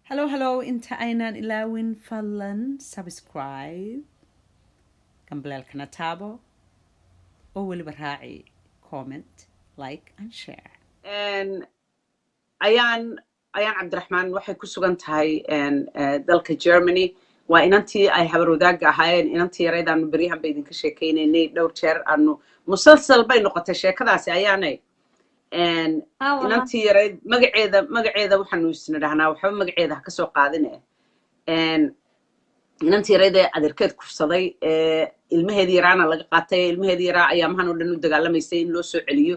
Hello, inta aynan ilaawin fadlan subscribe gambalaalkana taabo oo weliba raaci comment like and share ayaan cabdiraxmaan waxay ku sugan tahay dalka Germany waa inantii ay habar wadaagga ahaayeen inantii yaraydaanu beryahan ba idinka sheekaynaynay dhowr jeer aanu musalsal bay noqotay sheekadaasi ayaanay inantii yarayd magaceeda waxaanu isna dhahnaa waxba magaceeda ha ka soo qaadine inantii yarayd ee adeerkeed kufsaday ilmaheedii yaraana laga qaatay ilmaheedii yaraa ayaamahan oo dhan u dagaalamaysay in loo soo celiyo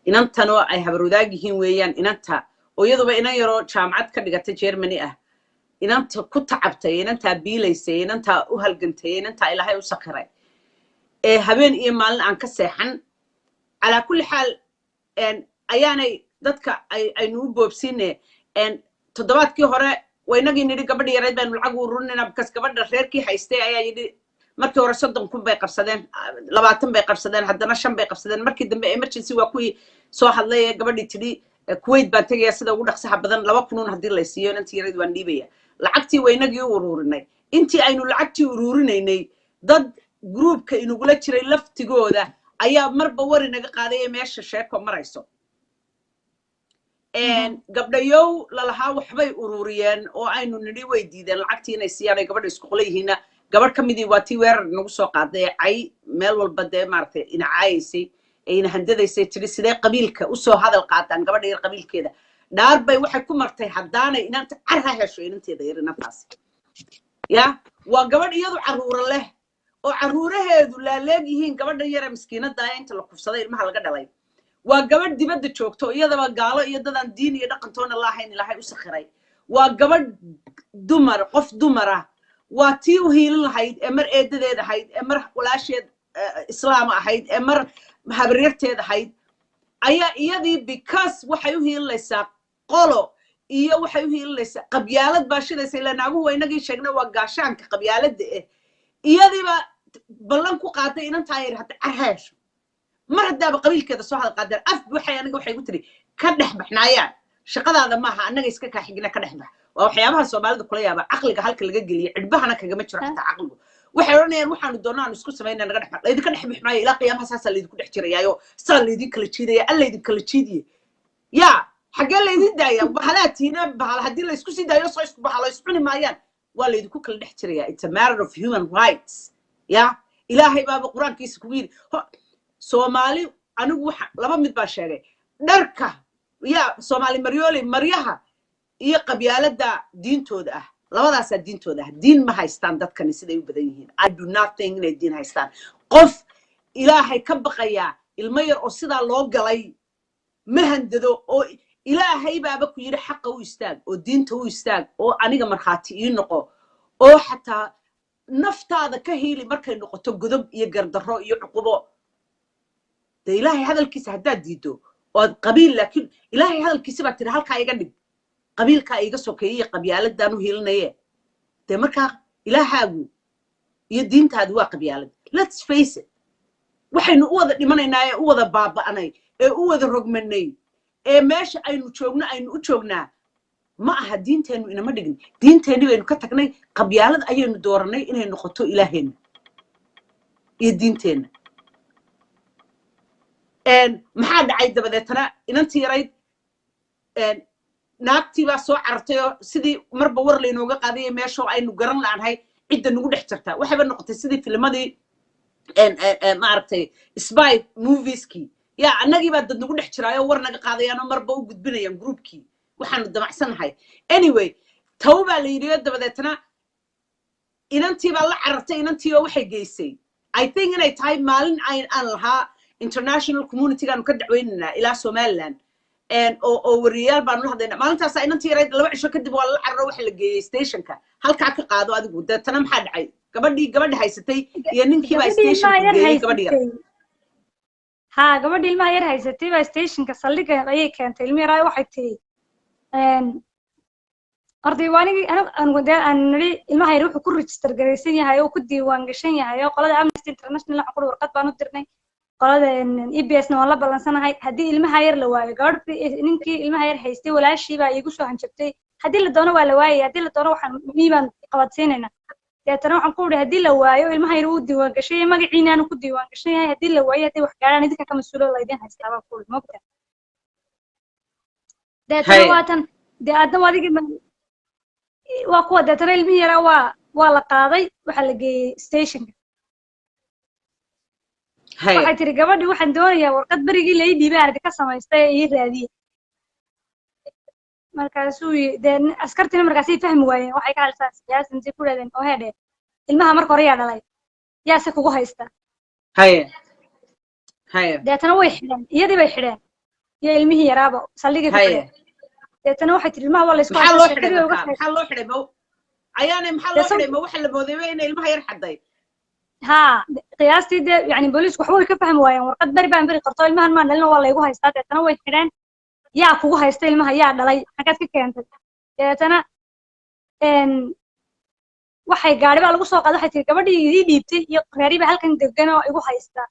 inantanoo ay habar wadaag yihiin weeyaan inanta oo iyaduba inan yaroo jaamacad ka dhigatay Germany ah inanta ku tacabtay inantaa biilaysay inantaa u halgantay inantaa ilaahay u sakhiray habeen iyo maalin aan ka seexan calaa kulli xaal ayaanay dadka aynu u boobsiine toddobaadkii hore waynagii nidhi gabadhi yarayd baynu lacag ururinayna bkas gabadha reerkii haystay ayaa yidhi markii hore 30,000 bay qabsadeen 20 bay qabsadeen haddana 5 bay qabsadeen markii dambe emergency waa kuwii soo hadlay ee gabadhii tidhi Kuwait baan tagaya sida ugu dhaqsaha badan 2,000 haddii la siiyo inantii yarayd waan dhiibaya lacagtii waynagii u ururinay intii aynu lacagtii ururinaynay dad groupka inugula jiray laftigooda ayaa marba war inaga qaaday meesha sheeko marayso gabdhayow lalahaa waxbay ururiyeen oo aynu nidhi way diideen lacagtii inay siiyaan ay gabadha isku qolayhiina gabadh ka midii waa tii weerar nagu soo qaaday cay meel walba dee maaragtay ina caayaysay ayna handadaysay tidhi sidee qabiilka u soo hadal qaataan gabadha yar qabiilkeeda dhaar bay waxay ku martay haddaanay inanta car ha hesho inanteeda yar inantaasi ya waa gabadh iyadu carruura leh oo carruuraheedu laaleeg yihiin gabadha yara miskiinada inta la kufsaday ilmaha laga dhalay waa gabadh dibadda joogto iyadaba gaalo iyo dadaan diin iyo dhaqantoona laahayn ilaahay u sakhiray waa gabadh dumar qof dumara waa tii u hiilin lahayd ee mar eedadeed ahayd ee mar walaasheed islaam ahayd ee mar habaryarteed ahayd ayaa iyadii because waxay u hiilinaysaa qolo iyo waxay u hiilinaysaa qabyaalad baa shidaysa ilaa naaguhu inagii sheegna waa gaashaanka qabyaaladda iyadiiba ballan ku qaaday inantaa yar hadda carheesho mar haddaaba qabiilkeeda soo hadal qaadeen af waxay aniga waxay ku tiri ka dhex baxnaayaan shaqadaada maaha annaga iska kaa xigna ka dhex bax waa waxyaabaha Soomaalida kula yaaba aqliga halka laga geliyo cidbahana kagama jiro xataa aqligu waxay oranayaan waxaanu doonaan isku sameynaa naga dhex bax idinka dhex bixmaayo ilaa qiyaamaha saasa la idinku dhex jirayaayo saa la idin kala jiidaya alla idin kala jiidiye ya xagee la idin daaya bahalaatiina bahal haddii la isku sii daayo soo isku bahalo iscuni maayaan waa la idinku kala dhex jirayaa it's a matter of human rights ya ilaahay baaba quraankiisa kugu yiri Soomaali anigu waxa laba mid baa sheegay dharka ya Soomaali maryaha iyo qabyaalada diintooda ah labadaas diintooda ah diin ma haystaan dadkani siday u badan yihiin I do not think inay diin haystaan qof ilaahay ka baqaya ilmo yar oo sida loo galay mahandado oo ilaahay baaba ku yiri xaq u istaag oo diinta u istaag oo aniga marxaati ii noqo oo xataa naftaada ka heeli markay noqoto godob iyo gardarro iyo cuqubo de ilaahay hadalkiisa haddaad diido oo qabiil laakiin ilaahay hadalkiisa baa tiri halkaa iga dhig qabiilka iga sokeeyay qabyaaladaan u hiilinaye de markaa ilaahaagu iyo diintaadu waa qabyaalad let's face it waxaynu u wada dhimanaynaa ee u wada baaba'anay ee u wada rogmanay ee meesha aynu joogno aynu u joognaa ma aha diinteenu inama dhigin diinteeni baynu ka tagnay qabyaalad ayaynu dooranay inay noqoto ilaaheena iyo diinteena maxaa dhacay dabadeetana inantii yarayd naagtii baa soo carartay oo sidii marba war laynooga qaaday meesha aynu garan laanahay cidda nagu dhex jirta waxayba noqotay sidii filmadii maaragtay spy movieski ya annagii baa dad nagu dhex jiraayo war naga qaadayaanoo marba u gudbinayaan groupkii waxaanu damacsanahay anyway taw baa la yidhi dabadeetana inantii baa la carartay inantii oo waxay geysay I think inay tahay maalin aan lahaa international community gaanu ka dacweynaynaa ilaa Somaliland oo wariyaal baanu la hadlaynaa maalintaas inantii yarayd 2 cisho kadib waa la cararo waxa la geeyay stationka halkaa ka qaado adigu dadtana maxaa dhacay gabadhi haysatay iyo ninkii baa stationka geeyay gabadhi yar ha gabadhi ilmaha yar haysatay baa stationka saldhiga ayay keentay ilmaha yar waxay tiri arday waanigi aan niri ilmaha yar wuxuu ku register gareysan yahay oo ku diiwaan gashan yahay oo qolada Amnesty International waxa ku warqad baan u dirnay qolada EBS na wala balansanahay hadii ilmaha yar la waayo gabadhii ninkii ilmaha yar haystay walaashii baa iigu soo hanjabtay haddii la doono waa la waayay haddii la doono waxaan miibaan qabadsiinayna deetana waxaan ku uri haddii la waayo ilmaha yar uu diiwaan gashay magaciina aanu ku diiwaan gashan yahay haddii la waayo haddii wax gaaraan idinka ka mas-uulo laydin haystaa baan ku uri mogta deetana waatan dee adna adigii waa kuwa deetana ilmihii yaraa waa la qaaday waxaa la geeyey stationka waxay tiri gabadhii waxaan doonayaa warqad berigii lai dhiibay aan idinka samaystay ee ii raadiyey markaasuu dee askartina markaasay fahmi waayeen waxay ka hadlaysaa siyaasan intay ku dhahdeen oo heedhe ilmaha marka hore yaa dhalay yaase kugu haysta deetana way xidheen iyadii bay xidheen iyo ilmihii yaraaba saldhigii ku xidheen deetana waxay tiri ilmaha waa laysku maxaa loo xidhay maxaa loo xidhay ayaane maxaa loo xidhay ma waxa la moodayba inay ilmaha yar xadday ها قياستي ده يعني بوليس وحول كفهم ويا ورقد بري بان بري قرطو المهن ما دلنا والله يقول هاي ستات أنا وين حران يا كوجو هاي ستيل ما هي دلي حكيت كي كانت أنا إن waxay gaari baa lagu soo qaaday waxay tiri gabadhii idii dhiibtay iyo reeriba halkan degana igu haysta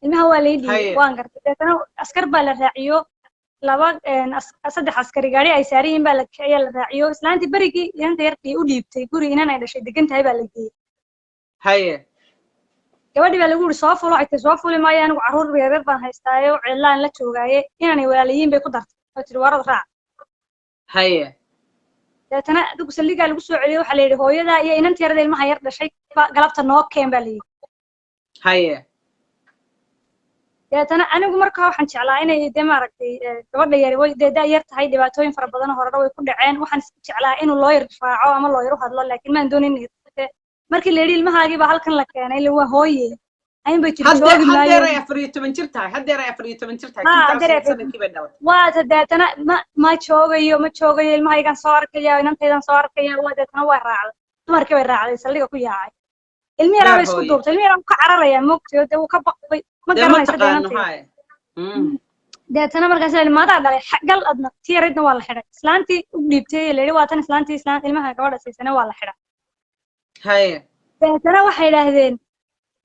ilmaha waa lay dhiibay waan gartay deetana askar baa la raaciyo laba saddex askari gaari ay saareen baa la kiciyo la raaciyo islaantii barigii inanta yartii u dhiibtay guri inaan ay dhashay degan tahay baa la geeyay gabadhii baa lagu yiri soo fulo ay soo fuli maayo anigu caruur reer baan haystaayo cilaan la joogaaye inaan walaaliyiin bay ku dartay oo tiri warad raac deetana adigu saldhigaa lagu soo celiyay waxaa la yidhi hooyada iyo inanta yarada ilmaha yar dhashay galabta noo keen baa la yidhi deetana anigu markaa waxaan jeclaa inay dee maaragtay gabadha yari way dee daa yar tahay dhibaatooyin fara badan horena way ku dhaceen waxaan jeclaa inuu looyar raaco ama looyar u hadlo laakiin maan doonin markii la yidhi ilmahaagii baa halkan la keenay la waa hooye ayin bay jiri joogi maayo haddeer ay 14 jir tahay haddeer ay 14 jir tahay sanadkii bay dhalatay waa deetana ma joogayo ilmahaygan soo arkaya inantaydan soo arkaya waa deetana waa raacday dumarkii bay raacday saldhiga ku yaacay ilmi yaraa bay isku duubtay ilmi yaraa ka cararaya moogtay dee uu ka baqay ma garanaysa deetana markaas la maadaa dhalay gal adna tiyaridna waa la xidhay islaantii u dhiibtay la yidhi waa tan islaantii ilmaha gabadha siisana waa la xidhay deetana waxay idhaahdeen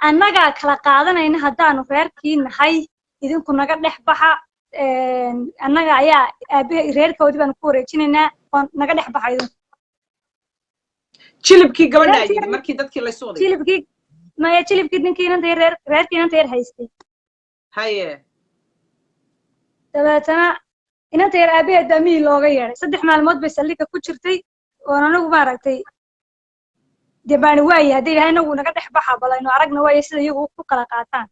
annagaa kala qaadanayna haddaanu reerkii nahay idinku naga dhex baxa annaga ayaa aabaha reerkoodii baanu ku wareejinaynaa oo naga dhex baxa idinku jilibkii gabadha yidhi markii dadkii la soo jilibkii ninkii inanta reerkii inanta yar haystay dabeetana inanta yar aabaheed baa miyii looga yeedhay 3 maalmood bay saldhiga ku jirtay oon anagu maaragtay dee baani waaye haddii ilahay inagu naga dhex baxa balayno aragna waaye sida iyagu ku kala qaataan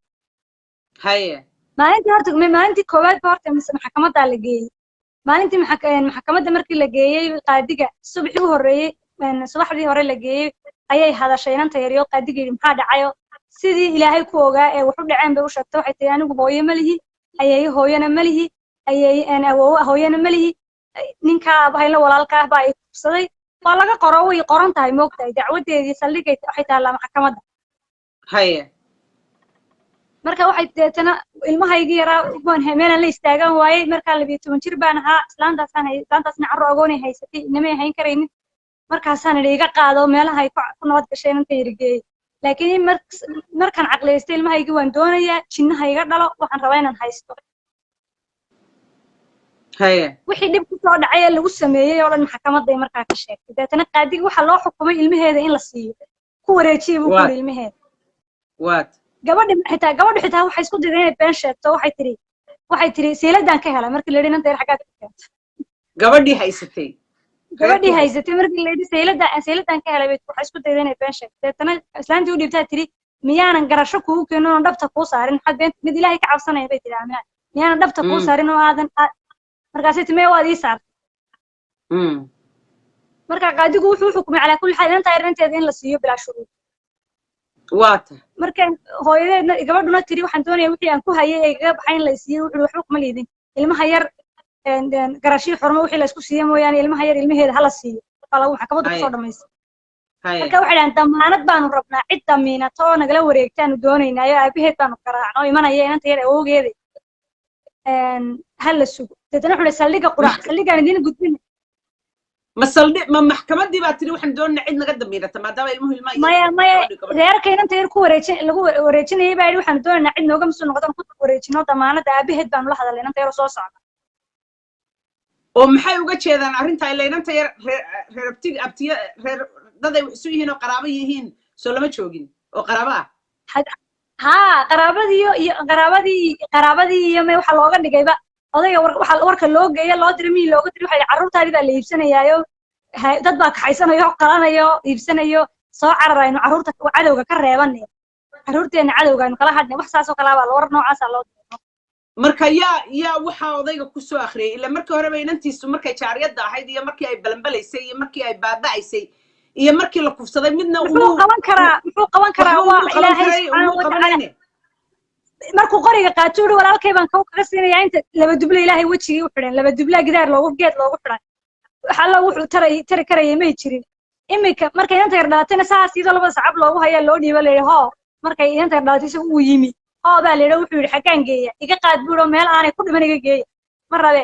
maalintii koowaad ba horta mise maxkamaddaa la geeyey maalintii maxkamadda markii la geeyey qaadiga subaxii u horreeyey subaxdii hore la geeyey ayay hadashay inanta yar iyo qaadiga yidhi maxaa dhacayo sidii ilaahay ku ogaa ee wax u dhaceen bay u sheegtay waxay tihi anigu hooye ma lihi ayeeyo hooyana ma lihi awoowo hooyana ma lihi ninkaa bahayla walaalka ah baa ay kubsaday waa laga qoro way qoran tahay moogtahay dacwadeedii saldhigay waxay taallaa maxkamadda marka waxay deetana ilmahaygii yaraa meelaan la istaagan waayey markaa 12 jir baan ahaa islaantaasna carro agoonay haysatay inamay hayn karaynin markaasaan idhi iga qaado meelaha ay ku nabad gashay inanta yarigeeyey laakiin markaan caqliyaystay ilmahaygii waan doonayaa jinnaha iga dhalo waxaan rabaa inaan haysto wixii dhib ku soo dhacay ee lagu sameeyey oo dhan maxkamadday markaa ka sheegtay deetana qaadigi waxaa loo xukumay ilmaheeda in la siiyo ku wareejiyey buu kuri ilmaheeda gabadhu xitaa waxay isku dayday inay been sheegto waxay tiri siiladaan ka helay markii la yidhi inanta yar xaggaad ka keentay gabadhii haysatay markii la yidhi siiladaan ka helay waxay isku dayday inay been sheegto deetana islaantii u dhiibtaa tiri miyaanan garasho kugu keenin oon dhabta kuu saarin maxaad been mid ilaahay ka cabsanaya bay tiri aaminaan miyaanan dhabta kuu saarin oo aadan markaasay timee waad ii saartay marka qaadigu wuxuu xukumay calaa kulli xaal inanta yarinteeda in la siiyo bilaa shuruud marka hooyadeedna gabadhuna tiri waxaan doonaya wixii aan ku hayay ee igaga baxay in la isiiyo wuxuu waxba kuma liidin ilmaha yar garashii xurmo wixii la isku siiyo mooyaane ilmaha yar ilmaheeda hala siiyo waa lagu maxkamadda kusoo dhamaystay marka waxay dhahaan damaanad baanu rabnaa cid damiinato oo nagala wareegtaanu doonaynaayo aabaheed baanu garaacno imanaya inanta yar awowgeeda هلا سوق تتنحول سلقة قرع سلقة ندين قدين ما محكمة دي بعتري وحن دون عيدنا قدم ميرة ما دام المهم ما غير كينا تيركو وريتشن هي بعد وحن دون عيدنا وقم سن قدام كنت وريتشن وضمانة أبيهد بام لحظة لأن تيرو صوص oo maxay uga jeedaan arrinta ilaa inanta yar reer abtiya reer daday isu yihiin oo qaraabo yihiin soo lama joogin oo qaraabo ah ها قرابدي يوم waxa looga dhigayba odayga waxa warka loo geeyay loo diray mii looga diray waxa carruurtaadi baa la iibsanayaayo dad baa ka xaysanayo qalanayo iibsanayo soo cararayno carruurta cadawga ka reebanay carruurteena cadawga kala hadnay wax saas oo kala baa war noocaas loo diray marka yaa waxa odayga ku soo akhriyay ila markii hore bay inantiisu markay jaariyada ahayd iyo markii ay balanbalaysay iyo markii ay baabaaysay iyo markii la kufsaday midna muxuu qaban karaa waa ilaahay subhanahu wa ta'ala markuu qoriga qaatuur walaalkay baan kaga siinayaa inta laba duble ilaahay wajiga u xidhan laba duble gidaar loogu geed loogu xidhan waxa la wuxuu tari karayay ma jirin imika markay inta yar dhaatayna saas iyadoo laba sacab loogu hayaa loo dhiibo leeyahay markay inta yar dhaatay uu yimi baa leeyahay wuxuu yiri xagaan geeya iga qaad buuro meel aanay ku dhiman iga geeya mar rabe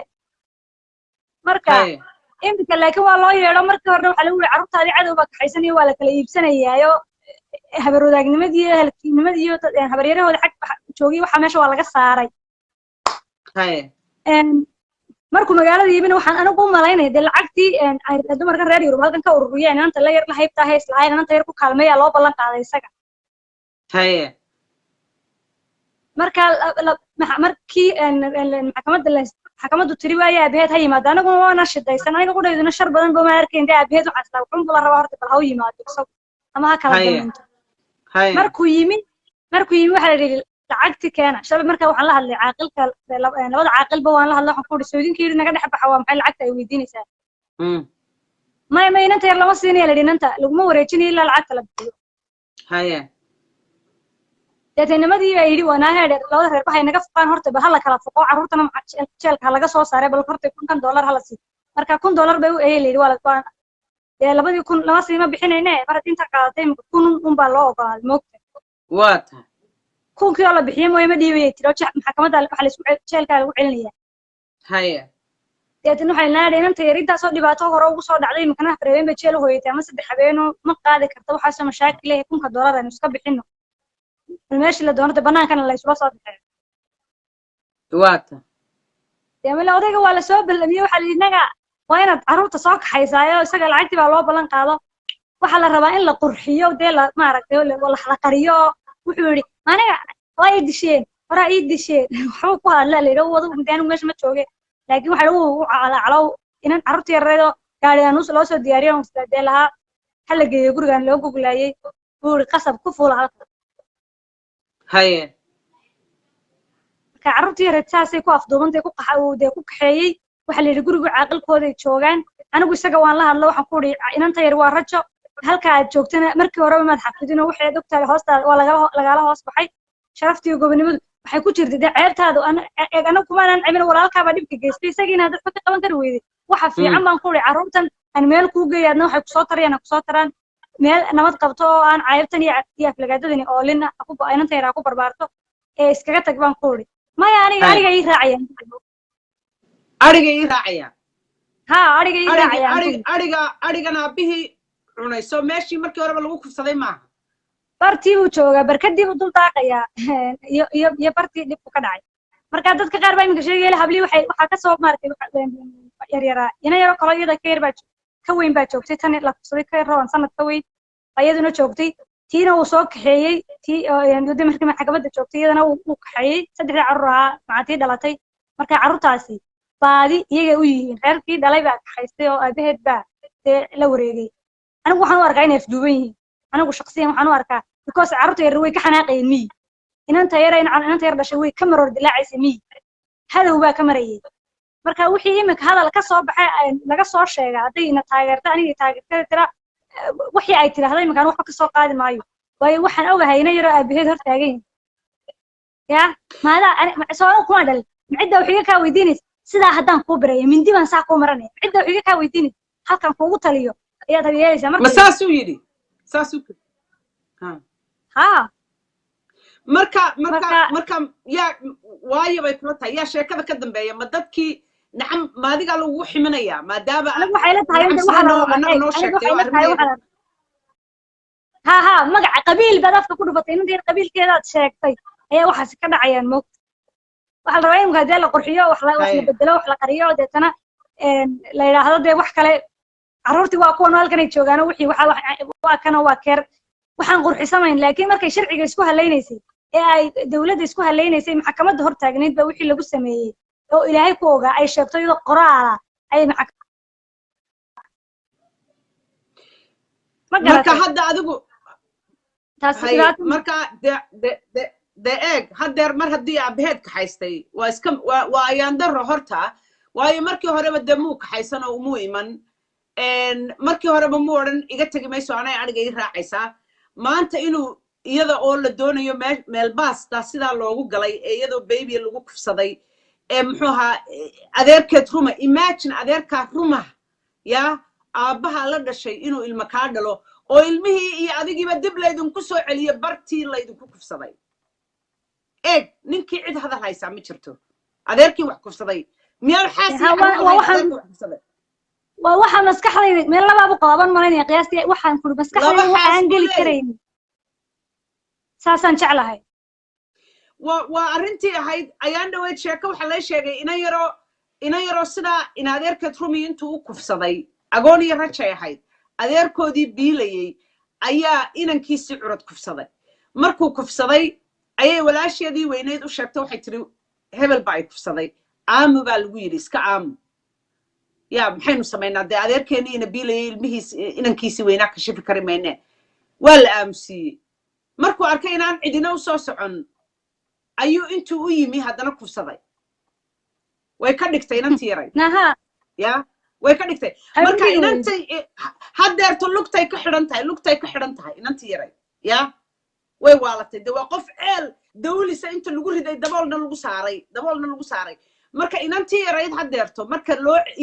marka imika laakiin waa loo yeedho markii hore waxa lagu yiri carruurtaadi cadow baa ka xaysanayo waa la kala iibsanayaayo habarwadaagnimadii halkiinimadii iyo habaryarahooda xaq joogay waxa meesha waa laga saaray markuu magaalada yimina waxaan anigu u malaynay de lacagtii dumarka reer Yurub halkan ka ururiyeen inta la yar la haybtaa hees lahayn inta yar ku kaalmeeya loo ballan qaaday isaga marka markii maxkamaddu tiri waaya abeed ha yimaado anagu waana shidaysan aniga qudhayduna shar badan baa ma arkeen de abeed waxa isla wuxuu la rabaa horta bal ha yimaado isagu ama ha kala galanto markuu yimi waxa la yiri lacagti keena shabab marka waxaan la hadlay caaqilka labada caaqilba waan la hadlay waxaan ku dhisoodinka naga dhex baxa waa maxay lacagta ay weydiinaysaa ma inanta yar lama siinay la dhinanta laguma wareejinayo ilaa lacagta la bixiyo dadnimadii ay yiri wana heer labada reer baxay naga fuqaan horta ba hala kala fuqo carruurtana jeelka laga soo saaray bal horta $10 hala sii marka $10 bay u eeyay wala waan labadii kun lama siima bixinayne mar inta qaadatay kun baa loo ogolaaday moogta waata kunkii la bixiyay mooyma dhiibay tiro maxkamadda waxa la isku jeelka lagu celinayaa deedna waxay leedahay inanta yarinta soo dhibaato hore ugu soo dhacday imkana reebeen ba jeel hooyatay ama saddex habeeno ma qaadi karto waxa soo mashaakil ah $1000 aynu iska bixino meeshii la doonto banaankana la isla soo bixay waata deemala odayga waa la soo ballamiyay waxa la inaga waa inaad carruurta soo kaxaysaayo isaga lacagtii baa loo ballan qaado waxa la rabaa in la qurxiyo de la maaragtay la qariyo wuxuu yiri aniga waa ii disheen hore ii disheen wuxuu ku hadlaa leeyahay wada intaan meesha ma jooge laakiin waxa uu calaacalo inaan carruurta yareedo gaarigan loo soo diyaariyo mustaqbal laha hal geeyo gurigan loo goglaayay buuri qasab ku fuula halka ka carruurta yareed saasay ku afduubantay ku qaxawday ku kaxeeyay waxa la yiri guriga caaqilkooda ay joogaan anigu isaga waan la hadlo waxaan ku yiri inanta yar waa rajo halka aad joogtana markii hore ma xafidino waxay doctor hoostaada waa laga hoos baxay sharaftii gobonimadu waxay ku jirtay ceebtaadu anagu kuma aan cimil walaalka ba dibka geystay isagiina dadka ka qaban kar weeyday waxa fiican baan ku yiri carruurtan aan meel ku geeyadna waxay ku soo tarayaan meel nabad qabto oo aan caybtan iyo aflagaadadani oo lina ku inanta yar ku barbaarto ee iskaga tag baan ku yiri maya aniga ii raacayaan ha ariga ii raacayaan arigana bihii cunayso meeshii markii hore lagu kufsaday maaha bartii uu joogaa barkadii uu dul daaqayaa iyo bartii dib ka dhacay marka dadka qaar baa iminka sheegay habli waxa ka soo maartay yar ina yar kala iyada ka yar baa ka weyn baa joogtay tan la kufsaday ka rawan sanad ka weyn ayaduna joogtay tiina uu soo kaxeeyay tii oo markii maxkamadda joogtay iyadana uu kaxeeyay saddex carruur ah macaatii dhalatay marka carruurtaasi baadi iyaga u yihiin reerkii dhalay baa kaxaystay oo aabaheed baa la wareegay anigu waxaan u arkaa inay afduuban yihiin anigu shakhsiyan waxaan u arkaa because carruurta yar way ka xanaaqayeen miyi inanta yar dhashay way ka maroor dilaacaysay miyi hadow baa ka marayay marka wixii imika hadal ka soo baxay laga soo sheegay hadday ina taageerta aniga taageertada tira wixii ay tiraahday imika waxba ka soo qaadi maayo waayo waxaan ogahay ina yar aabaheed hor taagan ya maada soo kuma dhal cidda waxiga ka weydiinaysa sidaa haddaan kuu baraya mindi baan saa kuu maranaya cidda waxiga ka weydiinaysa halkan kuugu taliyo ayaad habeeyaysaa marka saasuu yidhi marka yaa waayo bay kula tahay yaa sheekada ka dambeeya ma dadkii nacam maadigaa lagu ximinayaa maadaama waxay la tahay noo sheegtay ha magaca qabiil baad afka ku dhufatay inta qabiilkeedaad sheegtay ayaa waxaas ka dhacayaan moogta waxa la rabaa in hadii la qurxiyo wax la bedelo wax la qariyo deetana la yiraahdo de wax kale carruurtii waa kuwan halkan ay joogaan wixii waa kana waa keer waxaan qurxisamayn laakiin markay sharciga isku haleynaysay ee ay dawladda isku haleynaysay maxkamadda hor taagneed ba wixii lagu sameeyay oo ilaahay ku ogaa ay sheegto iyadoo qoraala ay marka hadda adigu marka de eeg haddeer mar haddii aabaheed kaxaystay waa ayaan daro horta waayo markii horeba dee muu kaxaysan oo umuu iman markii horeba muu odhan iga tegi mayso anay aniga ii raacaysaa maanta inuu iyada oo la doonayo meel baasta sidaa loogu galay ee iyadoo baby lagu kufsaday ee muxuu ahaa adeerkeed ruma imagine adeerkaa ruma yaa aabbaha la dhashay inuu ilma kaa dhalo oo ilmihii iyo adigiiba dib laydinku soo celiyo bartii laydinku kufsaday eeg ninkii cid hadal haysaa ma jirto adeerkii wax kufsaday miyaa xaasi waa waxa maskaxdayda meel labaaba qaaban malaynaya qiyaastii waxaan ku maskaxdayda waxaan geli karayn saasan jeclahay waa arrintii ahayd ayaan dhaweyd sheeko waxa la sheegay ina yaro sidaa in adeerkeed rumi intuu u kufsaday agoon iyo rajay ahayd adeerkoodii biilayay ayaa inankiisii curad kufsaday markuu kufsaday ayay walaasheedii weyneyd u sheegtay waxay tiri hebel baa ay kufsaday aamu baa lagu yidhi iska aamu yaa maxaynu samaynaa dee adeerkeenii ina biilayay inankiisii weynaa kashifi kari maynee waa la aamusiiyey markuu arkay inaan cidina u soo socon ayuu intuu u yimi haddana kufsaday way ka dhigtay inantii yaray ya way ka dhigtay marka inantay haddeerto lugtay ka xidhan tahay inantii yaray ya way waalatay de waa qof ceel dawlisa inta lagu riday daboolna lagu saaray marka inantii yarayd haddeerto marka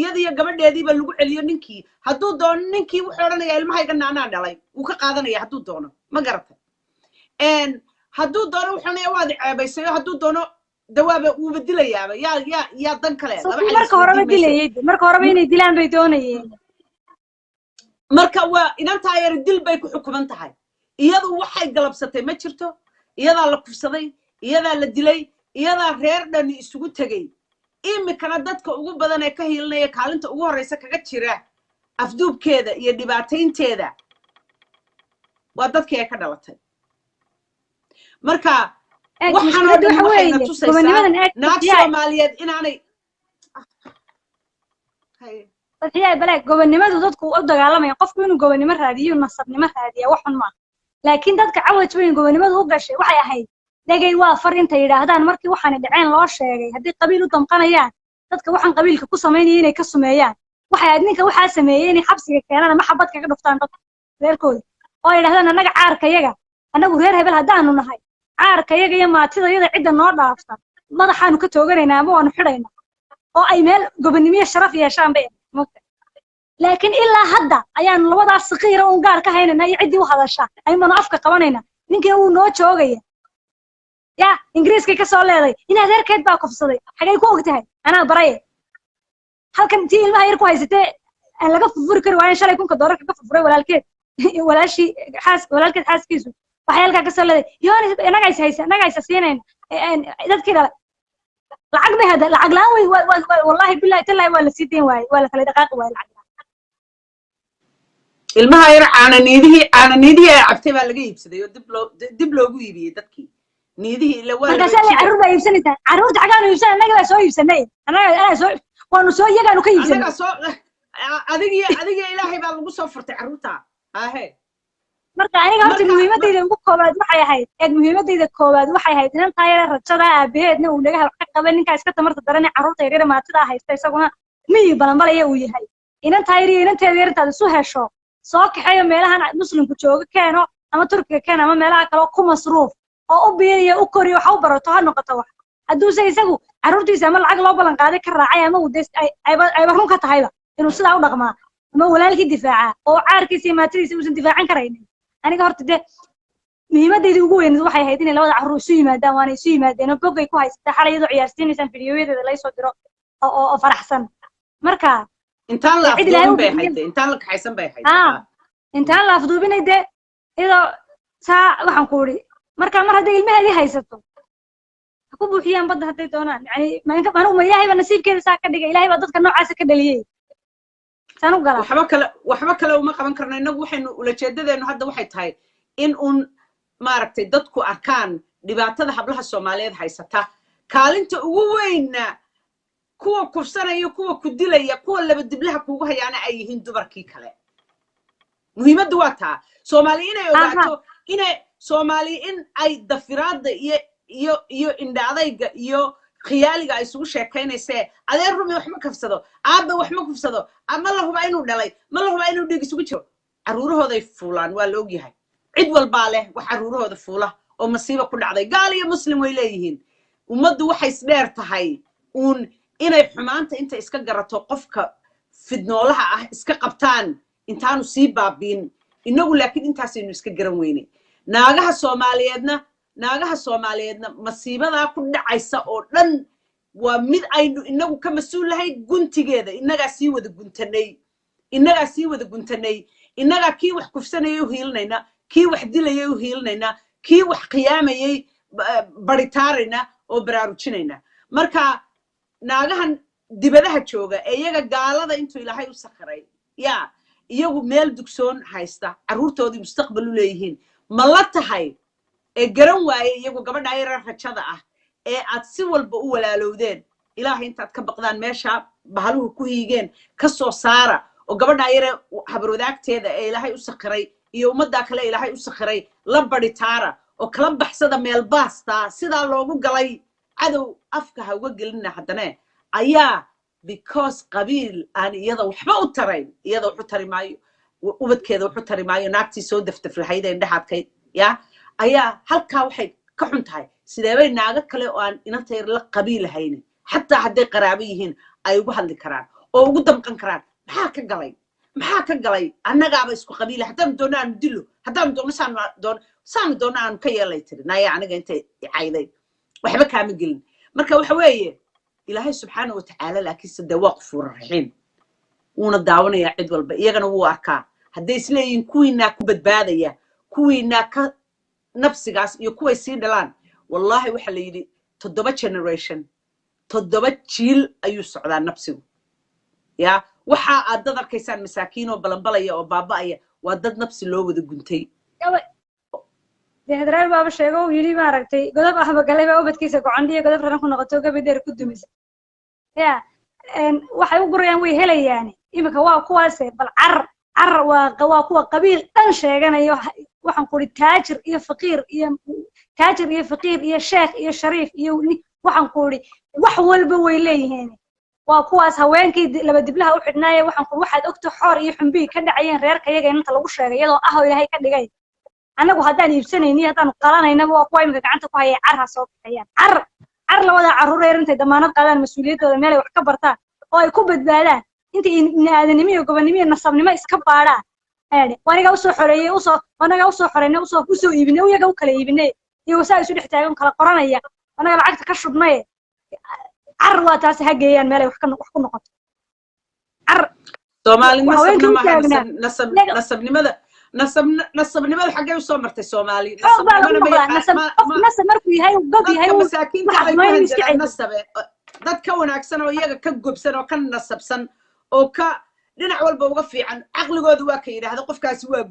iyadiyo gabadheediiba lagu celiyo ninkii hadduu doono ninkii wuxuu odhanayaa ilmahayga naanaa dhalay wuu ka qaadanaya hadduu doono ma garatay hadduu doono wuxuu odhanayaa waad ceebaysayo hadduu doono dawaaba uuba dilayaaba yaa dan kale marka horeba inay dilaan bay doonayeen marka waa inantaa yar dil bay ku xukuman tahay iyadu waxay galabsatay ma jirto iyadaa la kufsaday iyadaa la dilay iyadaa reer dhani isugu tegey imikana dadka ugu badan ee ka hiilinaya kaalinta ugu horreysa kaga jira afduubkeeda iyo dhibaataynteeda waa dadkii ay ka dhalatay marka waxaan oo dhan waxayna tusaysaa naag soomaaliyeed inaanay dadxiyaa balaag gobonnimadu dadku u dagaalamaya qofku inuu gobonnimo raadiyo nasabnimo raadiya waxun maaha laakiin dadka cawaj weyn gobonnimadu u gashay waxay ahayd dhegay waa far intay yidhaahdaan markii waxaana dhaceen loo sheegay haddii qabiil u damqanayaan dadka waxaan qabiilka ku samaynaya inay ka sumeeyaan waxay ahayd ninka waxaa sameeyey inay xabsiga keenaan ama xabad kaga dhuftaan dadka reerkooda oo yidhahdaan annaga caarkayaga annagu reer hebel haddaanu nahay caarkayaga iyo maatidayada cidda noo dhaafta madaxaanu ka tooganaynaa ama waanu xidhaynaa oo ay meel gobonnimiyo sharaf yeeshaan bay mogta laakiin ilaa hadda ayaanu labadaas saqiira uun gaar ka haynayna iyo ciddii u hadashaa aymaanu afka qabanayna ninkii uu noo joogaya ya ingiriiskay ka soo leeday in adeerkeed baa kufsaday xagay ku og tahay anaa baraye halkan tii ilmaha yar ku haysatee aan laga furfuri kari waayan shalay $1,000 ka furfuray walaalkeed walaalkeed xaaskiisu waxay halkaa ka soo leeday yooni inaga isa siinayna dadkii dhalay lacag bay hada lacag la'aan wey wallahi billahi tallahi waa la sii dayn waaye waa la kala dhaqaaqi waaye lacag ilmaha yar caananiidihii ay cabtay baa laga iibsaday oo dib loogu iibiyey dadkii niidihii ila waa carruur baa iibsanaysaa carruurta xagaanu iibsan annaga baa soo iibsanay waanu soo iyagaanu ka iibsanay adigiyo ilaahay baa lagu soo furtay carruurta ahe marka aniga horta muhiimadayda ugu koowaad waxay ahayd inantaa yare rajada aabaheedna uu dhagaha wax ka qaba ninkaa iska tamarta darane carruurta yaryara maatidaa haysta isaguna miyi balanbalaya uu yahay inantaa yar iyo inanteeda yar intaad isu hesho soo kaxeeyo meelahan muslimku jooga keeno ama turkiga keeno ama meelaha kale ku masruuf oo u biiriyo u koriyo waxa u barato ha noqoto wax hadduuse isagu carruurtiisa ama lacag loo ballan qaaday ka raacay ama uu ayba run ka tahayba inuu sidaa u dhaqmaa ama walaalkii difaacaa oo caarkiisa iyo maatadiisa uusan difaacan karaynin aniga horta dee muhiimadayda ugu weyneed waxay ahayd inay labada carruur isu yimaadaan waana isu yimaadeen oo bogay ku haysataa xalay iyadoo ciyaarsiinaysaan fidiyoyadeeda laysoo diro oo faraxsan marka intaan la afduubin bay ahayd intaan la kaxaysan bay ahayd intaan la afduubinay dee iyadoo saa waxaan ku idhi marka mar hadday ilmaheedii haysato ku buuxiyaan badda hadday doonaan yani ma ilaahay baa nasiibkeeda saa ka dhigay ilaahay baa dadka noocaasa ka dhaliyey saan u galaa waxba kale uma qaban karno innagu waxaynu ulajeedadeenu hadda waxay tahay in uun maaragtay dadku arkaan dhibaatada hablaha Soomaaliyeed haysata kaalinta ugu weynna kuwa kufsanaya kuwa ku dilaya kuwa laba diblaha kuugu hayaana ay yihiin dumarkii kale muhiimaddu waa taa Soomaali inay ogaato Soomaali in ay dafiraada iyo indhaadayga iyo khiyaaliga ay isugu sheekaynaysaa adeer rumi wax ma kafsado aabba wax ma kufsado ama la huba inuu dhalay ma la huba inuu dhig isugu jiro caruurahooday fuulaan waa la ogyahay cid walba leh wax caruurahooda fuula oo masiibo ku dhacday gaal iyo muslim way leeyihiin ummaddu waxay isdheer tahay inay xumaanta inta iska garato qofka fidnoolaha ah iska qabtaan intaanu sii baabiin inagu laakiin intaasaynu iska garan weynay naagaha Soomaaliyeedna masiibada ku dhacaysa oo dhan waa mid aynu inagu ka mas'uul lahay guntigeeda inaga sii wada guntanay inaga kii wax kufsanayay u hiilinayna kii wax dilayay u hiilinayna kii wax qiyaamayay baritaarayna oo baraarujinayna marka naagahan dibadaha jooga ee iyaga gaalada intuu ilaahay u sakhiray iyagu meel dugsoon haysta caruurtoodii mustaqbal u leeyihiin ma la tahay ee garan waaye iyagu gabadha yar rajada ah ee aad si walba u walaalowdeen ilaahay intaad ka baqdaan meesha bahaluhu ku hiigeen ka soo saara oo gabadha yar habarwadaagteeda ee ilaahay u sakhiray iyo ummadda kale ilaahay u sakhiray la baritaara oo kala baxsada meel baasta sida loogu galay cadow afka ha uga gelina haddana ayaa because qabiil aan iyada waxba u tarayn iyada wuxuu tari maayo ubadkeeda wuxuu tari maayo naagtii soo daftaflahayd ee indhaxadkay ayaa halkaa waxay ka xun tahay sideebay naaga kale oo aan inanta yar la qabiil haynin xataa hadday qaraabo yihiin ay ugu hadli karaan oo ugu damqan karaan maxaa ka galay annagaaba isku qabiila haddaan doono aanu dilo haddaan doono saanu doono aanu ka yeelay tiri naya aniga intay cayday waxba kaama gelin marka waxa weeye ilaahay subxaanahu wa tacaala laakiinse dee waa qafuur raxiim wuuna daawanayaa cid walba iyagana wuu arkaa hadday isleeyihiin kuwiinaa ku badbaadaya kuwiinaa ka nafsigaas iyo kuway sii dhalaan wallaahi waxa la yidhi 7 generation 7 jiil ayuu socdaa nafsigu waxa aad dad arkaysaan masaakiin oo balanbalaya oo baaba'aya waa dad nafsi loo wada guntay Deedraal baaba sheego yiri maaragtay godob ahba galay baa ubadkiisa gocandhiyo godob raran ku noqoto gabadeer ku dumisa waxay u gurayaan way helayaan imika waa kuwaas bal car waa kuwa qabiil dhan sheeganayo waxaan ku taajir iyo faqiir iyo sheekh iyo shariif iyo waxaan ku wax walba way leeyihiin waa kuwaas haweenkii laba diblaha u xidhnaayay waxaan ku waxaad ogto xoor iyo xumbi ka dhacayeen reerka iyaga inta lagu sheegay iyadoo oo ilaahay ka dhigay anagu haddaan iibsanayni haddaan qalanayna waa kuwa imika gacanta ku hayay carha soo bixiyaan car la wada caruureer intay damaanad qaadaan mas'uuliyadooda meel ay wax ka bartaan oo ay ku badbaadaan intii aadanimo iyo gobonimo iyo nasabnimo iska baadhaan waniga usoo xoreeyay wanaga usoo xoreynay usoo iibinay iyaga u kala iibinay iyo wasaa isu dhex taagan kala qoranaya wanaga lacagta ka shubnay car waa taas ha geeyaan meel ay wax ku noqoto car Soomaali nasabnimada xagee u soo martay Soomaali nasab markuu yahay gob yahay dad ka wanaagsan oo iyaga ka gobsan oo ka nasabsan oo ka dhinac walba uga fiican aqligoodu waa ka yiraahdo qofkaasi waa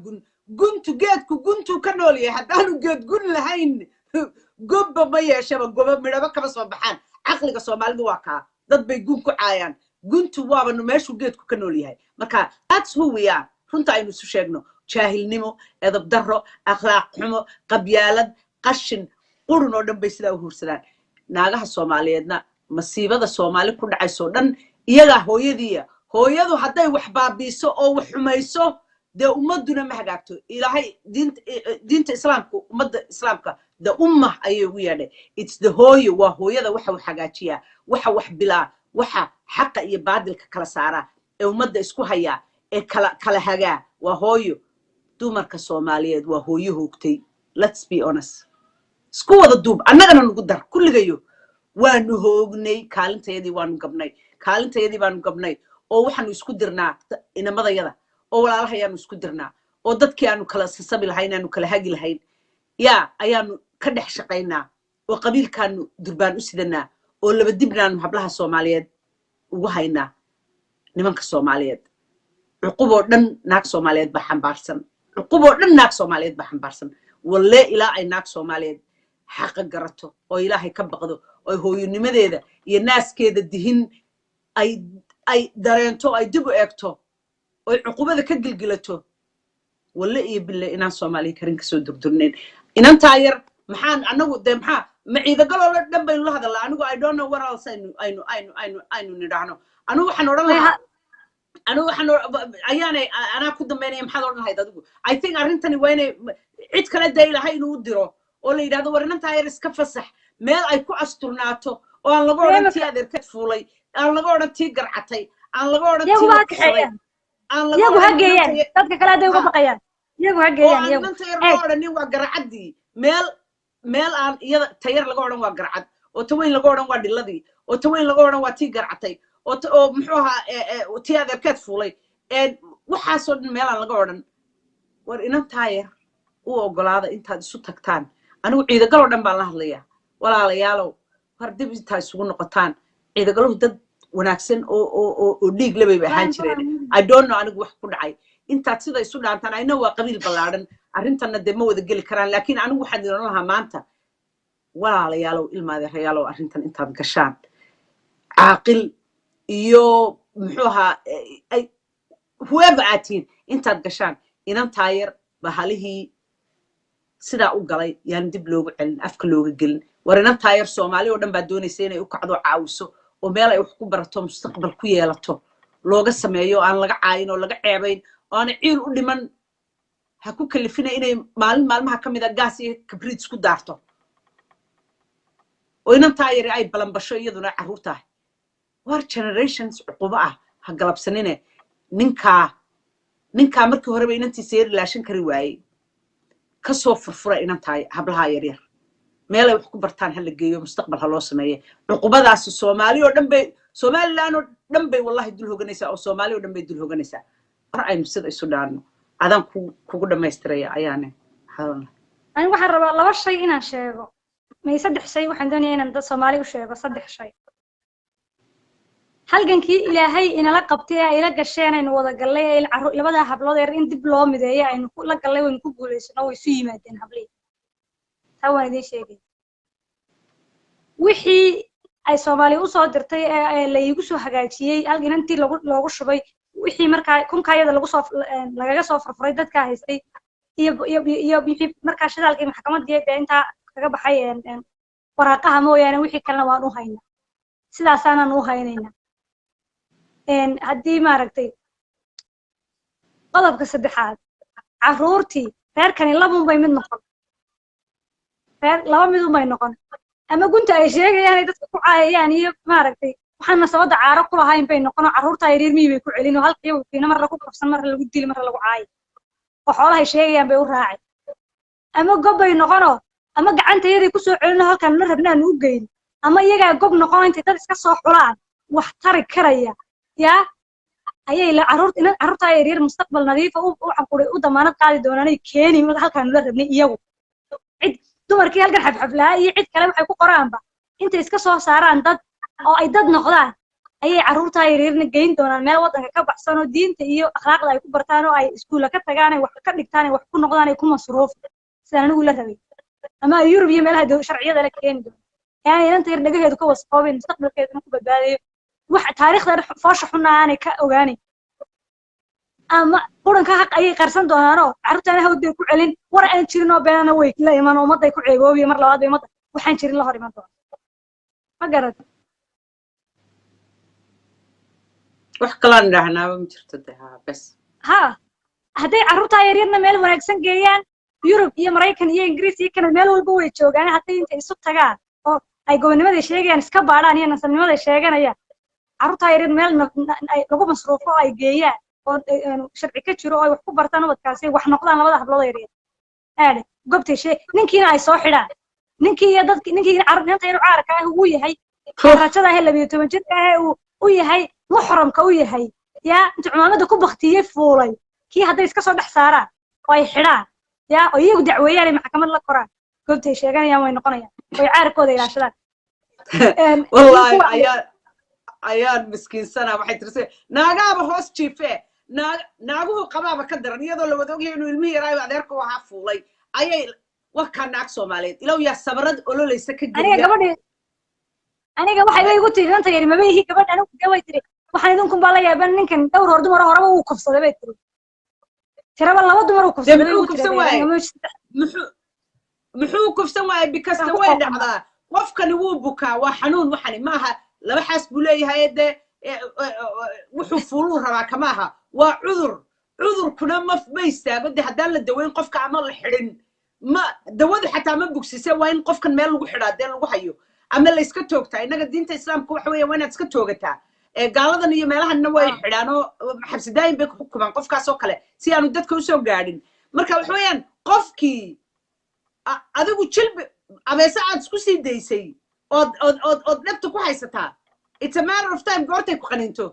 guntu ka nool yahay haddaanu geed gun lahayn gobba ma yeeshaba gobo midhaba kama soo baxaan aqliga Soomaalidu waa ka dad bay gun ku caayaan guntu waaba meeshu geedku ka nool yahay marka that's who we are runta aynu isu sheegno jaahilnimo edab darro akhlaaq xumo qabyaalad qashin qurun oo dhan bay sidaa u hursadaan naagaha Soomaaliyeedna masiibada Soomaali ku dhacayso dhan iyaga hooyadu hadday wax baabiiso oo wax xumayso dee ummaduna ma hagaagto ilaahay diinta islaamku ummadda islaamka the ummah ayay ugu yeedhay it's the hooyo waa hooyada waxa wax hagaajiya waxa wax bilaa waxa xaqa iyo baadilka kala saara ee ummadda isku haya ee kala hagaa waa hooyo dumarka Soomaaliyeed waa hooyo hoogtay let's be honest isku wada duub annagana nagu dar kulligayo waanu hoognay kaalintayadii baanu gabnay oo waxaanu isku dirnaa inamadayada oo walaalahayaanu isku dirnaa oo dadkii aanu kala sasabi lahayn aanu kala hagi lahayn ayaanu ka dhex shaqaynaa وقبيل كانوا دربان أسدنا ولا بدبنا نحبلها الصوماليات وهينا نمانك الصوماليات عقوبة دن ناك صوماليات بحن بارسن عقوبة دن ناك صوماليات بحن بارسن ولا إلا أي ناك صوماليات حق جرته أو إلهي كبقده أو هو ينمذ هذا الناس كده دهن أي درينتو أي دبو أكتو أو عقوبة ذا كجل جلته ولا إيه بالله إن الصومالي كرين كسود دكتورين إن أنت عير محان أنا ودي محا معي إذا قالوا لك دم بالله هذا لا أنا I don't know what else I know ندعنو أنا وحنا ورا أنا وحنا عياني أنا كنت بيني محل ورا هيدا دقو I think أرنتني وين عيد كلا دايل هاي نوديرو ولا إذا هذا ورنا أنت عير إسكفصح مال أيكو أسترناتو وأنا لقوا أنتي هذا كتفولي أنا لقوا أنتي قرعتي أنا لقوا أنتي يا ياgu hagayaan dadka kala day uga baqayaan yagu hagayaan yagu أنت يرجعوا nin waa garcadii meel aan iyada tayar laga oran waa garcad oo taweyn laga oran waa dhiladii oo taweyn laga oran waa tii garcatay oo muxuu ahaa tii adeerkeed fuulay waxaasoo dhan meel aan laga oran war inan taayar u ogolaada intaad isu tagtaan anigu ciidagal oo dhan baan la hadlayaa walaalayaalow war dib intaad isugu noqotaan ciidagaluhu dad wanaagsan oo dhiig labay ahaan jireen I don't know anigu wax ku dhacay intaad sida isu dhaantaan ayna waa qabiil ballaaran arintana de ma wada gali karaan laakiin anigu waxaan diran lahaa maanta walaalayaalow ilmaadeerayaalow arintan intaad gashaan caaqil iyo muxuu ahaa whoever aatiin intaad gashaan inan taayar bahalihii sidaa u galay yaan dib loogu celin afka looga gelin war inan taayar Soomaali oo dhan baa doonaysa inay u kacdo caawiso oo meel ay wax ku barato mustaqbal ku yeelato looga sameeyo aan laga caayin oo laga ceebayn oo aan ciil u dhiman ha ku kalifina inay maalmaha kamid ah gaas iyo kabriid isku daarto oo inan taayar ay balanbasho iyaduna caruurta war generations uquba ah ha galabsanine ninka markii horeba inantiisa yar ilaashan kari waayay ka soo furfura inan taay hablaha yar yar meel ay wax ku bartaan hal la geeyo mustaqbal ha loo sameeyo uqubadaas Soomaali oo dhan bay Soomaaliland oo dhan bay wallahi dul hoganaysa oo Soomaali oo dhan bay dul hoganaysa war ay sida isu dhaano adan kugu dhameystiraya ayaane anigu waxaan rabaa laba shay inaan sheego may saddex shay waxaan doonayaa inaan dad Soomaali u sheego saddex shay halgankii ilaahay inala qabtay ay la gasheen aynu wada galay labada hablood ee in dib loo mideeyo aynu la galay waynu ku guuleysano way isu yimaadeen hablii tawan idin sheegay wixii ay Soomaali u soo dirtay ee la igu soo hagaajiyay halganantii loogu shubay wixii markaa kunkaayada lagaga soo furfuray dadka haystay iyo wixii markaa shidaalkii maxkamadda inta kaga baxay waraaqaha mooyaane wixii kalena waan u haynaa sidaas aanan u haynaynaa haddii maaragtay qodobka saddexaad caruurtii reerkani labun bay mid noqon laba mid un bay noqon ama gunta ay sheegayaan ay dadka ku caayayaan iyo maaragtay waxaan sabada caaro ku lahayn bay noqon caruurta ay reer miyay ku celin oo halkii uu fiina marra ku qabsan marra lagu dil marra lagu caayo oo xoolaha sheegayaan bay u raacay ama gob bay noqono ama gacantayadii ku soo celin halkan la rabnaan u geyn ama iyaga gob noqon inta dad iska soo xulaan wax tari karaya ya ayay la caruurta ay reer mustaqbal nadiif u canquray u damaanad qaadi doonaan keeni halkan la rabnay iyagu cid dumarkii halkan xabxablaa iyo cid kale waxay ku qoraanba inta iska soo saaraan dad oo ay dad noqdaan ayay caruurta ay reerna geyn doonaan meel wadanka ka baxsan oo diinta iyo akhlaaqda ay ku bartaan oo ay iskuul ka tagaan ay wax ka dhigtaan ay wax ku noqdaan ay ku masruuf sidaan anigu la rabay ama Yurub iyo meelaha sharciyada la keeni doon yani inta yar dhagaheedu ka wasqoobeen mustaqbalkeeduna ku badbaadayo wax taariikhda foosha xunaanay ka ogaanay ama quranka xaq ayay qarsan doonaano caruurtana hawday ku celin war aan jirin oo beenana way la iman ummaday ku ceegoobiyo mar labaad ummadda waxaan jirin la hor iman doona ma garad wax kalaan dhahnaa ma jirto bas ha haday caruurta yaryarna meel wanaagsan geeyaan Yurub iyo Mareykan iyo Ingiriis iyo Kanada meel walba way joogaan haday inta isu tagaan oo ay gobonimada sheegayaan iska baadhaan iyo nasabnimada sheeganaya caruurta yaryar meel lagu masruufo ay geeyaan oo sharci ka jiro oo wax ku bartaan wadkaasi wax noqdaan labada hablood yaryar aade goobtay shay ninkiina ay soo xidhaan ninkii iyo dadkii ninkii carruurta inuu caarka ah uu yahay rajada ah 12 jir ah uu yahay muxramka uu yahay ya inta cumaamada ku baqtiyay fuulay kii haday iska soo dhex saaraan way xidhaan ya oo iyagu dacweeyaan maxkamad la koraan goobtay sheeganayaan way noqonayaan way caarkooda ilaashadaan والله ayaan miskiinsana waxay tirse naagaaba hoos jiife naaguhu qabaaba ka daran iyadoo la wada ogyahay inuu ilmihi yaraayo adeerka u ahaa fuulay ayay wakaa naag Soomaaliyeed ilaw yaa sabarad ololaysa ka geliya aniga waxay igu tiri inta yar ma beehi gabadh anigu gabay tiri waxaan idinku baa la yaaban ninkan dhowr hor dumar horaba uu kufsaday bay tiri tiraba laba dumar uu kufsaday muxuu kufsan waayay because way dhacdaa qofkani wuu bukaa waa xanuun waxani maaha laba xaas buu leeyahay wuxuu fuuluu rabaa kamaaha waa cudurkuna ma istaago de haddaan la daweyn qofka ama la xidhin ma dawadu xataa ma bugsise waa in qofkan meel lagu xidhaa dee lagu hayo ama la iska toogtaa innaga diinta islaamka waxa weeye waa inaad iska toogataa gaaladan iyo meelahanna way xidhaanoo xabsidaayin bay ku xukumaan qofkaasoo kale si aanu dadka usoo gaadhin marka waxa weeyaan qofkii adigu jilbi abeesa aad isku sii daysay ood dhabta ku haysataa it's a matter of time goortay ku qaninto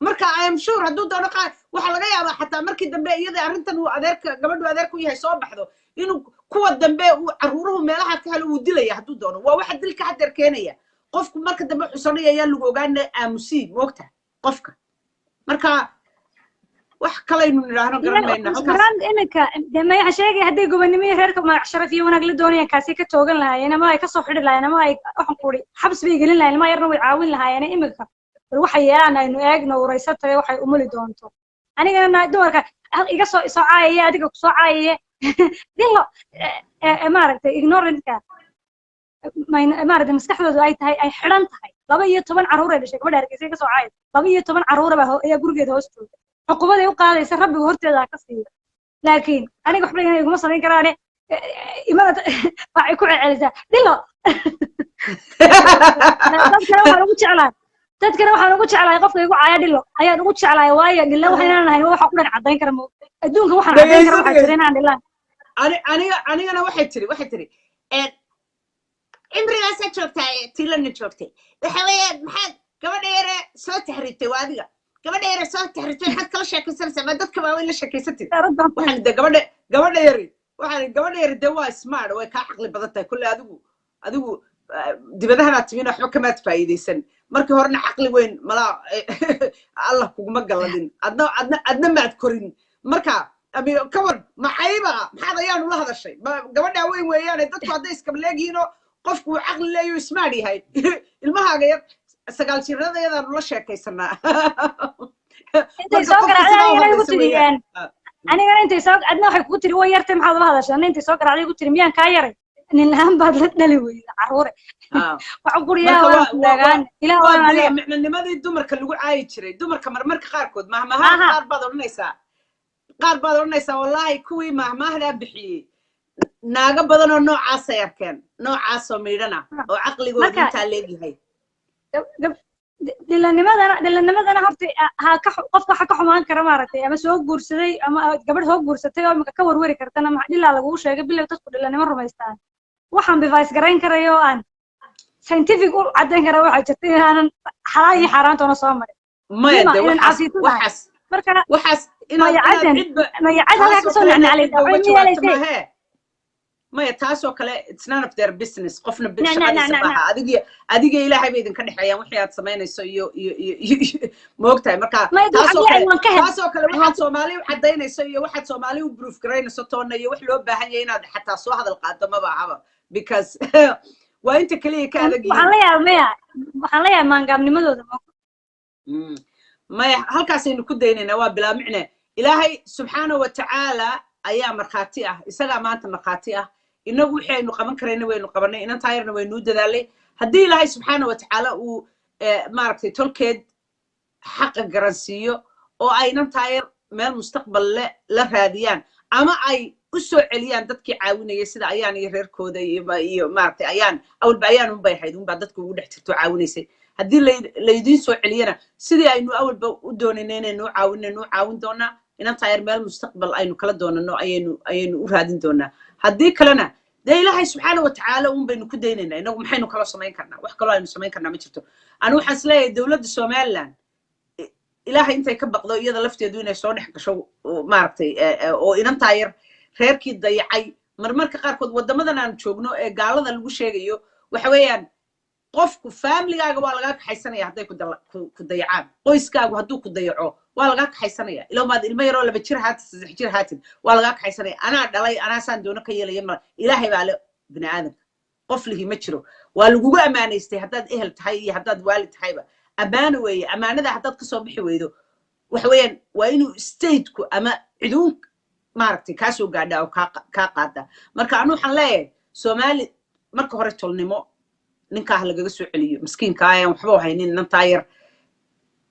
marka I am sure hadduu doono waxa laga yaabaa xataa markii dambe iyada arrintan uu gabadhu adeerku yahay soo baxdo inuu kuwa dambe uu caruuruhu meelaha ka helo uu dilaya hadduu doono waa waxa dilka haddeer keenaya qofku marka dambe xusanaya ayaa lagu ogaana aamusiin moogta qofka marka wax kale inuu nidhaahno garanmayna halkaas iminka ma yaxa sheegay hadday gobonimada reerka magac sharaf iyo wanaag la doonayaan kaasi ka toogan lahaayeen ama ay ka soo xidhi lahaayeen ama ay waxaan ku uri xabs bay gelin lahaayeen ma yarna way caawin lahaayeen iminka waxa yeelaan aynu eegno waraysatay waxay umuli doonto anigana dumarka iga soo caayay adiga ku soo caayay dilo maaragtay ignorantka maaragtay maskaxdoodu ay tahay ay xidhan tahay 12 caruur ay dhashay gabadha Hargeysa ka soo caayay 12 caruur baa ayaa gurigeeda hoos jooga عقوبة يوقع ليس ربي وهرت ذا كثير لكن أنا قبل أن يقوم صلين كراني إما يكون على ذا دلوا تذكروا حنا نقول على يقف يقول عيا دلوا عيا نقول على وايا دلوا وحنا هنا وحقنا عضين كرمو الدون كم حنا عضين كرمو حسرين عند الله أنا واحد تري عمري لا سجلتي تيلن جوكتي وحوي محد كمان يرى صوت حريتي وادي gabadha yar soo taxriirtay xad kala sheekaysanaysaa ma dadka waa in la sheekaysatay waxaan de gabadha yar de waa smart way ka aqli badan tahay kulli adigu dibadaha timin waxba kama faa'iideysan markii horena aqli weyn mala Allah kuguma galadin adna maad korin marka abi kawan maxayba maxaad ayaan ula hadashay gabadha weyn weeyaan dadku hadday iska leegiino qofku aqli leeyo smart yahay ilmahaaga yar sagaal jirada ayadaan ula sheekaysanaa intay soo garaacday igu tiriyaan aniga intay soo adna waxay ku tiri way yartay maxaad ula hadashaa intay soo garaacday igu tiri miyaan ka yaray nin lahan baad la dhali weyda caruure waxa guriyaa waan daagaan ilaa waan adiga micnanimadii dumarka lagu caayi jiray dumarka marmarka qaarkood qaar baad oranaysaa wallahi kuwii mahmaahda bixiyay naaga badan oo noocaas ay arkeen noocaas oo miidhana oo caqligooda inta leeyahay dilanimadana horta qofka waxa ka xumaan kara maaragtay ama soo guursaday ama gabadh soo guursatay oo ka warwari kartana dhilaa lagu sheegay bilow dadku dilanimo rumaystaan waxaan device garayn karayo aan scientific u cadeyn kara waxa jirta inaan xalaal iyo xaaraantona soo marin maya waxaas ma yacadan ka soo nacnaclay ما يتاسو كله it's none of their business قفنا بالشغل سباحة أديجي إلى حبيبي إذا كان حياة وحياة سمينا يسوي موقتها مركا تاسو كله واحد سومالي وحدين يسوي واحد سومالي وبروف كرين صوتنا يوحلو بهنينا حتى سو هذا القادم ما بعها because وأنت كليه كذا وحليا ما نقام نمدود ما هل كاسين كدينا نواب بلا معنى إلهي سبحانه وتعالى أيام مرخاتية إسقى ما أنت مرخاتية إنه وحي إنه قبنا كرينا وإنه قبنا إنه تايرنا وإنه دلالي هدي الله سبحانه وتعالى وماركتي تولكيد حق الجرانسيو أو أي تاير من المستقبل لا هاديان أما أي أسوء عليان دتك عاونة يسد أيان يغير كودا ماركتي أيان أو البيان هم بيحيدون بعد دتك ودحتو عاونة يسد هدي ليدين سوء علينا سيدي إنه أول بدونين إنه عاون دونا إن تاير مال مستقبل أينو كلا دونا إنه أينو أرادين دونا هدي كلنا ده إلهي سبحانه وتعالى بينو كديننا إنه محينو كلا سمين كنا وحكلا إنه سمين كنا مجرتو أنا وحسلي الدولة السوماليان إلهي أنت يكبق ضو يدا لفت يدونا يسون حق شو مارتي أو إن تاير خير كي ضيعي marmarka qaarkood waddamadan aan joogno ee gaalada lagu sheegayo waxa weeyaan qofku familigaaga waa lagaa kaxaysanaya hadday ku dayacaan qoyskaagu hadduu ku dayaco waa lagaa kaxaysanaya ilo maad ilmo yaroo 2 jir haatid 3 jir haatid waa lagaa kaxaysanaya anaa dhalay anaa saan doono ka yeelaya ma ilaahay baa le bini aadamka qof lihi ma jiro waa lagugu ammaanaystay haddaad ehel tahay iyo haddaad waalid tahayba ammaano weeye ammaanada haddaad ka soo bixi weydo waxa weeyaan waa inuu stateku ama ciduun maaragtay kaa soo gaadhaa oo kaa qaada marka anu waxaan leeyahay soomaali marka hore tolnimo ninkaa ha lagaga soo celiyo miskiinka ayaan waxba haynin inantaa yar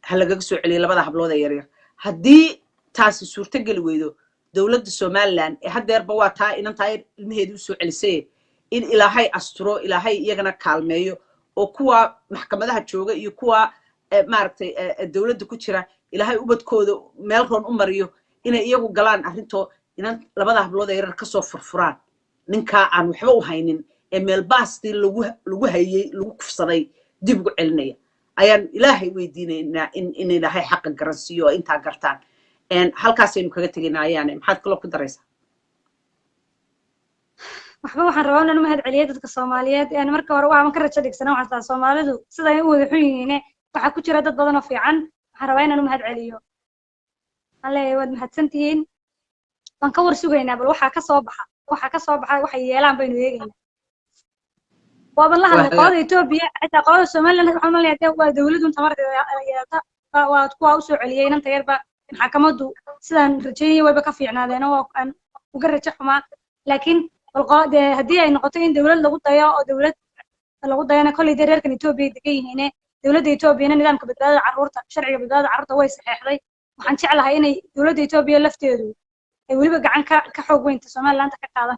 ha lagaga soo celiyo labada hablood ee yaryar haddii taasi suurto geli weydo dowladda somaliland ee haddeerba waa taa inantaa yar ilmaheedii usoo celisay in ilaahay asturo ilaahay iyagana kaalmeeyo oo kuwa maxkamadaha jooga iyo kuwa maaragtay dowladda ku jira ilaahay ubadkooda meel roon u mariyo inay iyagu galaan arrintoo inan labada hablood ee yaryar kasoo furfuraan ninkaa aan waxba u haynin ee meel baastii lagu hayey lagu kufsaday dib ugu celinaya ayaan ilaahay weydiinaynaa in ilaahay xaqa garansiiyo oo intaa gartaan halkaasaynu kaga tegaynaa ayaane maxaad kaloo ku daraysaa waxba waxaan rabaa inaan u mahad celiyo dadka Soomaaliyeed marka hore waxaan ka rajo dhigsanaa waxaan taa Soomaalidu siday u wada xun yihiin waxa ku jira dad badan oo fiican waxaan rabaa inaan u mahad celiyo alle waad mahadsantihiin waan ka war sugaynaa bal waxa ka soo baxa waxa yeelaan baynu eegaynaa وابن لها قاضي إثيوبيا حتى قاضي الصومال waxaan leeyahay waa dawladdu inta markay waa kuwa u soo celiyay inta yarba maxkamaddu sidaan rajeeyay wayba ka fiicnaadeen oo aan uga rajo xumaa laakiin balqaad hadii ay noqoto in dawlad lagu dayo oo dawlad lagu dayana kulli reerkan Itoobiya degan yihiin dawladda Itoobiyana nidaamka badbaadada carruurta sharciga badbaadada carruurta way saxeexday waxaan jeclahay inay dawladda Itoobiya lafteedu ay waliba gacan ka xoog weynta Soomaaliland ka qaadan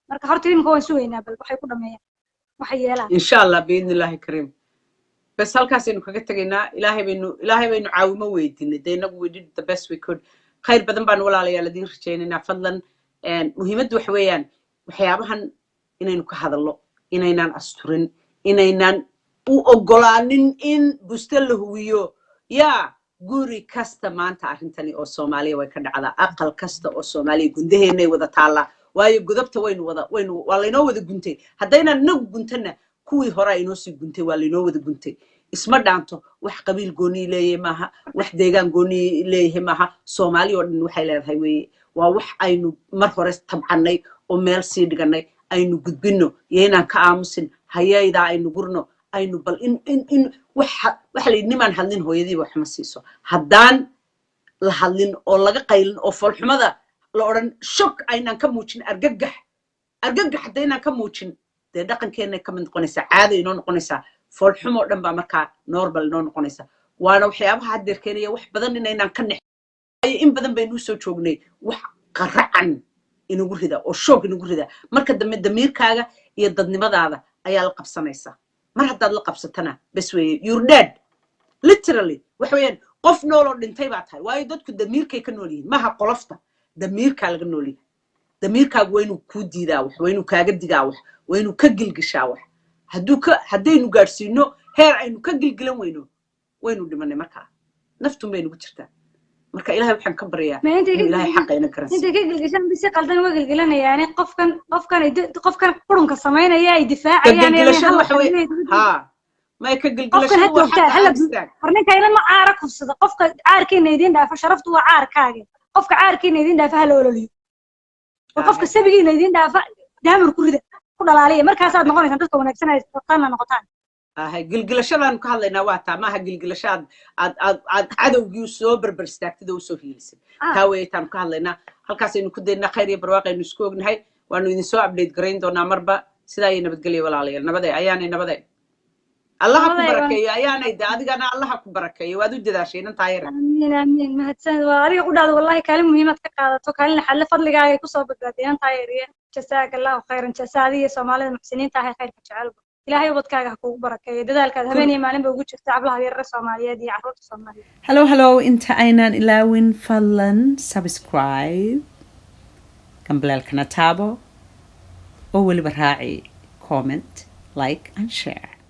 marka horta idinka waan sugaynaa bal waxay ku dhameeyaan إن شاء الله بإذن الله كريم بس هالكاس إنه كتجينا إلهي بينو عاومة ويدين دينا we did the best we could خير بدن بان ولا على الذين رجعنا فضلا مهمة وحويان وحيابهن إننا كهذا الله إننا أسترن إننا وأقولانين إن بستله هويو يا guri kasta maanta arrintani oo Soomaaliya way ka dhacdaa aqal kasta oo Soomaaliya gundaheena wada taala waayo gudubta waynu waa inoo wada guntay haddayna nagu guntana kuwii hore inoo sii guntay waa inoo wada guntay isma dhaanto wax qabiil gooni leeyahay maaha wax deegaan gooni leeyahay maaha Soomaaliya oo dhan waxay leedahay weeye waa wax aynu mar hore tabcanay oo meel sii dhiganay aynu gudbino yeena ka aamusin hayayda aynu gurno aynu bal in wax la niman hadlin hooyadii wax ma siiso haddaan la hadlin oo laga qaylin oo falxumada la oran shock aynaan ka muujin argagax hadaynan ka muujin dee dhaqankeena ka mid noqonaysa caado inoo noqonaysa falxumo dhan baa markaa normal inoo noqonaysa waana waxyaabaha haddeer keenaya wax badan inaynaan ka nexay in badan baynu soo joognay wax qaracan inagu rida oo shock inagu rida marka dambe damiirkaaga iyo dadnimadaada ayaa la qabsanaysa mar haddaad la qabsatana bas weeye you're dead literally wax weeyaan qof nool oo dhintay baa tahay waayo dadku damiirkay ka nool yihiin maaha qolofta damiirkaa laga nool yahay damiirkaagu waa inuu kuu diidaa wax waa inuu kaaga digaa wax waa inuu ka gilgishaa wax haddaynu gaadhsiino heer aynu ka gilgilan weyno waynu dhimanay markaa naftun bay nagu jirtaa marka ilaahay waxaan ka baryaa inuu ilaahay xaqayna garansiiyo inta ka gilgishan bisi qaldan waa gilgilanayaan qofkan qurunka sameynaya ay difaacayaan gilgilashada waxa weeye ما يكجل ورنيك إلى ما عارك وصدق قفك عاركين يدين ده فشرفت وعارك هاجي قفك عاركين يدين ده فهلا ولا ليه وقفك السبقين يدين ده دامر كل ده كل عليه مركز هذا نقول إنت تكون سنة تقارن نقطان هاي جلجلشة أنا كهلا نواتها ما هالجلجلشة عدو جيوسو بربرستاك تدو سوفيلس كاوي تام كهلا هالكاس إنه كده خير برواقع نسكوب نهاي وإنه ينسوا أبديت جريند ونا مربى سداي نبتقلي ولا عليه نبدأ أياني نبدأ الله كبركي أيانا إذا أنا الله كبركي وادو جداشين أنت عيرة آمين مهتسن وأريق قد والله كلام مهمة كقاعدة كلنا حل فضل جاي كوسا بدرتي أنت عيرة جزاك الله خيرا جزاء سومالي المحسنين تاهي خير كتشعل إلهي وبدك حقوق بركة ذلك هبني معلم بوجود شفتعب لها غير الصومالية دي عروض الصومالية هلو أنت أينا إلاوين فلن سبسكرايب كمبلال كنتابو أول براعي كومنت لايك and share